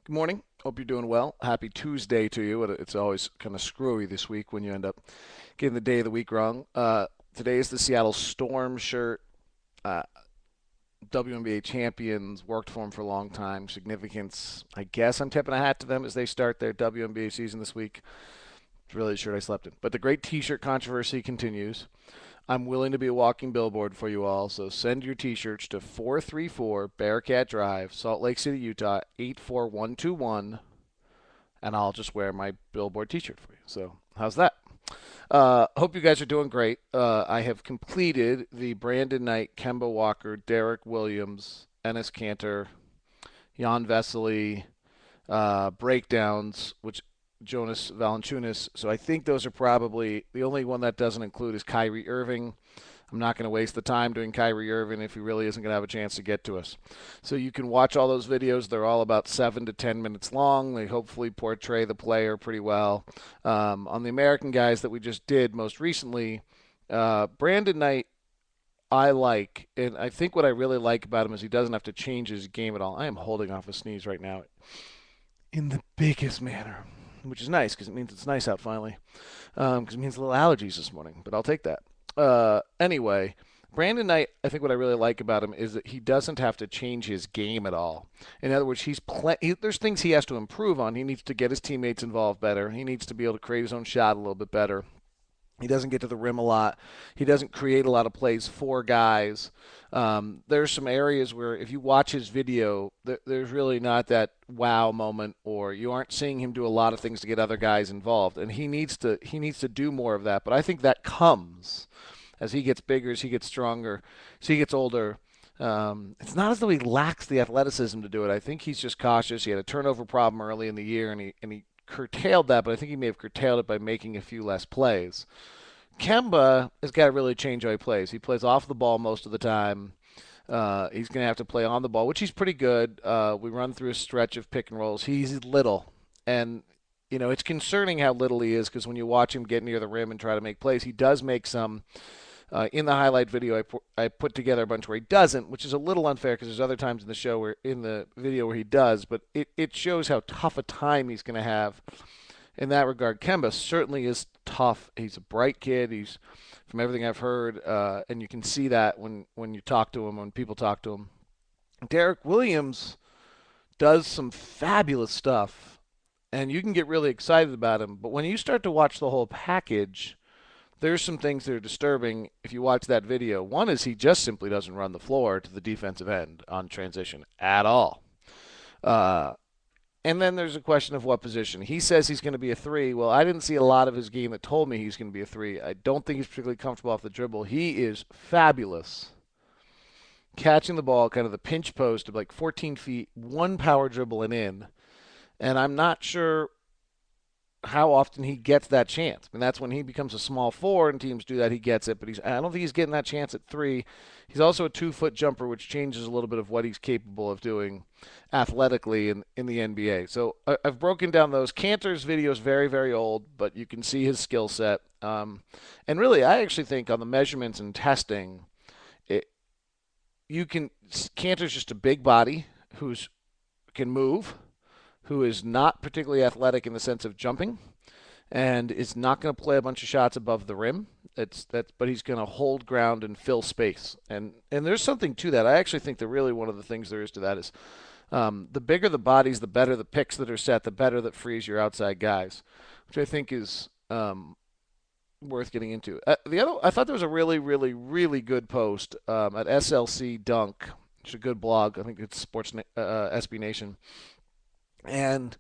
Good morning. Hope you're doing well. Happy Tuesday to you. It's always kind of screwy this week when you end up getting the day of the week wrong. Today is the Seattle Storm shirt. Uh, WNBA champions, worked for them for a long time. Significance, I guess I'm tipping a hat to them as they start their WNBA season this week. It's really the shirt I slept in. But the great T-shirt controversy continues. I'm willing to be a walking billboard for you all, so send your T-shirts to 434 Bearcat Drive, Salt Lake City, Utah, 84121, and I'll just wear my billboard T-shirt for you. So how's that? Hope you guys are doing great. I have completed the Brandon Knight, Kemba Walker, Derrick Williams, Enes Kanter, Jan Vesely breakdowns, which Jonas Valanciunas. So I think those are probably the only one that doesn't include is Kyrie Irving. I'm not going to waste the time doing Kyrie Irving if he really isn't going to have a chance to get to us. So you can watch all those videos. They're all about 7 to 10 minutes long. They hopefully portray the player pretty well. On the American guys that we just did most recently, Brandon Knight, I like, and I think what I really like about him is he doesn't have to change his game at all. I am holding off a sneeze right now in the biggest manner, which is nice because it means it's nice out finally. Because it means a little allergies this morning, but I'll take that. Anyway, Brandon Knight, I think what I really like about him is that he doesn't have to change his game at all. In other words, there's things he has to improve on. He needs to get his teammates involved better. He needs to be able to create his own shot a little bit better. He doesn't get to the rim a lot. He doesn't create a lot of plays for guys. There's some areas where if you watch his video, there's really not that wow moment, or you aren't seeing him do a lot of things to get other guys involved. And he needs to do more of that. But I think that comes as he gets bigger, as he gets stronger, as he gets older. It's not as though he lacks the athleticism to do it. I think he's just cautious. He had a turnover problem early in the year, and he curtailed that, but I think he may have curtailed it by making a few less plays. Kemba has got to really change how he plays. He plays off the ball most of the time. He's going to have to play on the ball, which he's pretty good. We run through a stretch of pick and rolls. He's little, and it's concerning how little he is because when you watch him get near the rim and try to make plays, he does make some. In the highlight video, I put together a bunch where he doesn't, which is a little unfair because there's other times in the show in the video where he does, but it shows how tough a time he's going to have in that regard. Kemba certainly is tough. He's a bright kid. He's, from everything I've heard, and you can see that when you talk to him, when people talk to him. Derrick Williams does some fabulous stuff, and you can get really excited about him, but when you start to watch the whole package, there's some things that are disturbing if you watch that video. One is he just simply doesn't run the floor to the defensive end on transition at all. And then there's a question of what position. He says he's going to be a 3. Well, I didn't see a lot of his game that told me he's going to be a 3. I don't think he's particularly comfortable off the dribble. He is fabulous catching the ball, kind of the pinch post of like 14 feet, one power dribble and in. And I'm not sure how often he gets that chance. I mean, that's when he becomes a small forward and teams do that, he gets it, but I don't think he's getting that chance at 3. He's also a 2-foot jumper, which changes a little bit of what he's capable of doing athletically in the NBA. So I've broken down those. Kanter's video is very, very old, but you can see his skill set. And really, I actually think on the measurements and testing, Kanter's just a big body can move, who is not particularly athletic in the sense of jumping, and is not going to play a bunch of shots above the rim. But he's going to hold ground and fill space, and there's something to that. I actually think that really one of the things there is to that is the bigger the bodies, the better the picks that are set, the better that frees your outside guys, which I think is worth getting into. I thought there was a really, really, really good post at SLC Dunk, which is a good blog. I think it's Sports SB Nation. And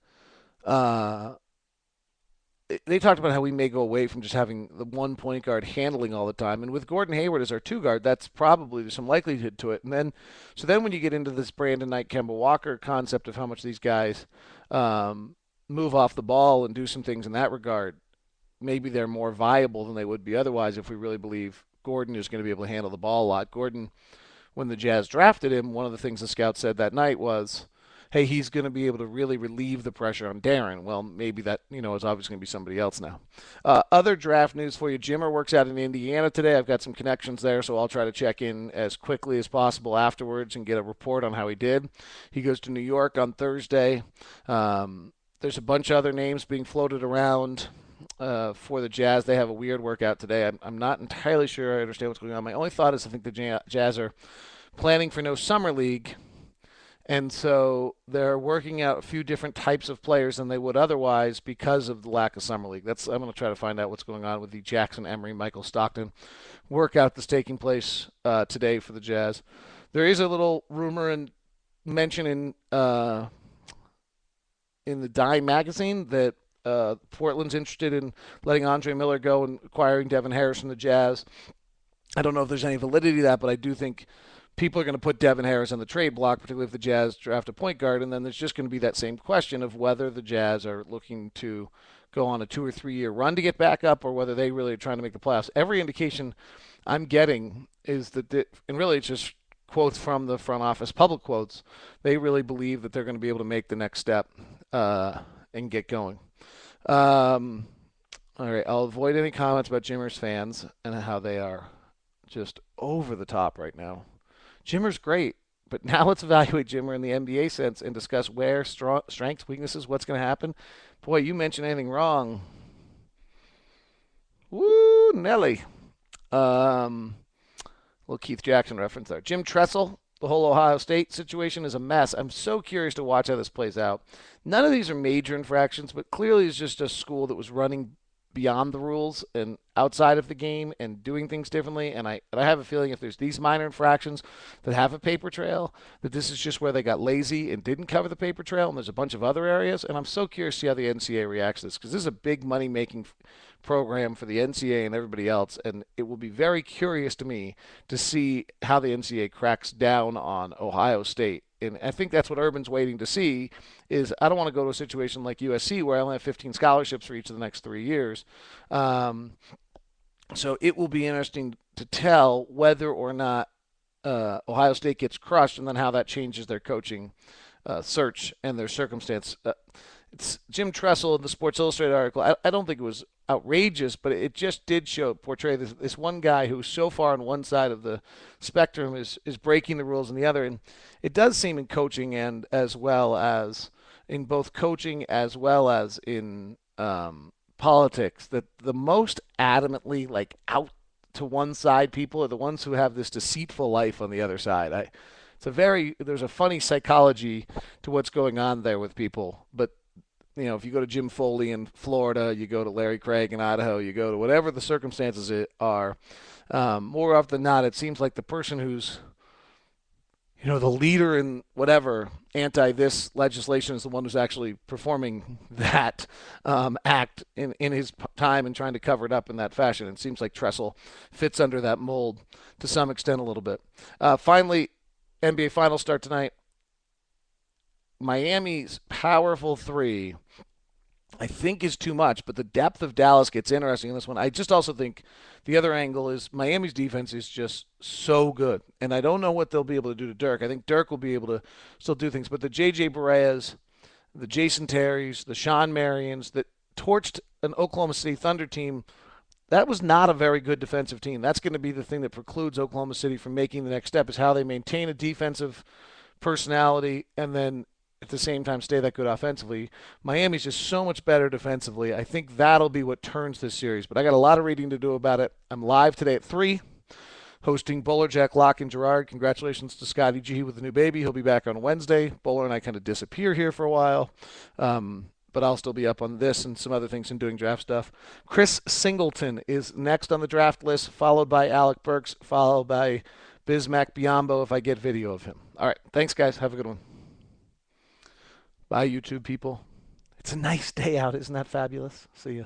they talked about how we may go away from just having the one point guard handling all the time. And with Gordon Hayward as our 2 guard, that's probably there's some likelihood to it. And then when you get into this Brandon Knight, Kemba Walker concept of how much these guys move off the ball and do some things in that regard, maybe they're more viable than they would be otherwise if we really believe Gordon is going to be able to handle the ball a lot. Gordon, when the Jazz drafted him, one of the things the scouts said that night was, hey, he's going to be able to really relieve the pressure on Darren. Well, maybe that, is obviously going to be somebody else now. Other draft news for you. Jimmer works out in Indiana today. I've got some connections there, so I'll try to check in as quickly as possible afterwards and get a report on how he did. He goes to New York on Thursday. There's a bunch of other names being floated around for the Jazz. They have a weird workout today. I'm not entirely sure I understand what's going on. My only thought is I think the Jazz are planning for no summer league, and so they're working out a few different types of players than they would otherwise because of the lack of summer league. I'm going to try to find out what's going on with the Jackson Emery, Michael Stockton workout that's taking place today for the Jazz. There is a little rumor and mention in the Dime magazine that Portland's interested in letting Andre Miller go and acquiring Devin Harris from the Jazz. I don't know if there's any validity to that, but I do think people are going to put Devin Harris on the trade block, particularly if the Jazz draft a point guard, and then there's just going to be that same question of whether the Jazz are looking to go on a 2 or 3 year run to get back up or whether they really are trying to make the playoffs. Every indication I'm getting is that, and really it's just quotes from the front office, public quotes, they really believe that they're going to be able to make the next step and get going. All right, I'll avoid any comments about Jimmer's fans and how they are just over the top right now. Jimmer's great, but now let's evaluate Jimmer in the NBA sense and discuss where strengths, weaknesses, what's going to happen. Boy, you mention anything wrong. Woo, Nelly. Little Keith Jackson reference there. Jim Tressel, the whole Ohio State situation is a mess. I'm so curious to watch how this plays out. None of these are major infractions, but clearly it's just a school that was running beyond the rules and outside of the game and doing things differently. And I have a feeling if there's these minor infractions that have a paper trail, that this is just where they got lazy and didn't cover the paper trail. And there's a bunch of other areas. And I'm so curious to see how the NCAA reacts to this, because this is a big money-making program for the NCAA and everybody else. And it will be very curious to me to see how the NCAA cracks down on Ohio State. And I think that's what Urban's waiting to see is I don't want to go to a situation like USC where I only have 15 scholarships for each of the next 3 years. So it will be interesting to tell whether or not Ohio State gets crushed and then how that changes their coaching search and their circumstance. It's Jim Tressel in the Sports Illustrated article. I don't think it was outrageous, but it just did portray this one guy who's so far on one side of the spectrum is breaking the rules on the other. And it does seem in coaching and as well as in both coaching as well as in politics that the most adamantly out to one side people are the ones who have this deceitful life on the other side. There's a funny psychology to what's going on there with people, but if you go to Jim Foley in Florida, you go to Larry Craig in Idaho, you go to whatever the circumstances are, more often than not, it seems like the person who's, the leader in whatever anti-this legislation is the one who's actually performing that act in his time and trying to cover it up in that fashion. It seems like Tressel fits under that mold to some extent a little bit. Finally, NBA Finals start tonight. Miami's powerful three, I think, is too much, but the depth of Dallas gets interesting in this one. I just also think the other angle is Miami's defense is just so good, and I don't know what they'll be able to do to Dirk. I think Dirk will be able to still do things, but the J.J. Bareas, the Jason Terrys, the Sean Marions that torched an Oklahoma City Thunder team, that was not a very good defensive team. That's going to be the thing that precludes Oklahoma City from making the next step is how they maintain a defensive personality and then at the same time stay that good offensively. Miami's just so much better defensively. I think that'll be what turns this series. But I got a lot of reading to do about it. I'm live today at 3, hosting Bowler, Jack, Locke, and Gerard. Congratulations to Scotty G with the new baby. He'll be back on Wednesday. Bowler and I kind of disappear here for a while. But I'll still be up on this and some other things and doing draft stuff. Chris Singleton is next on the draft list, followed by Alec Burks, followed by Bismack Biombo if I get video of him. All right. Thanks, guys. Have a good one. Bye, YouTube people. It's a nice day out. Isn't that fabulous? See ya.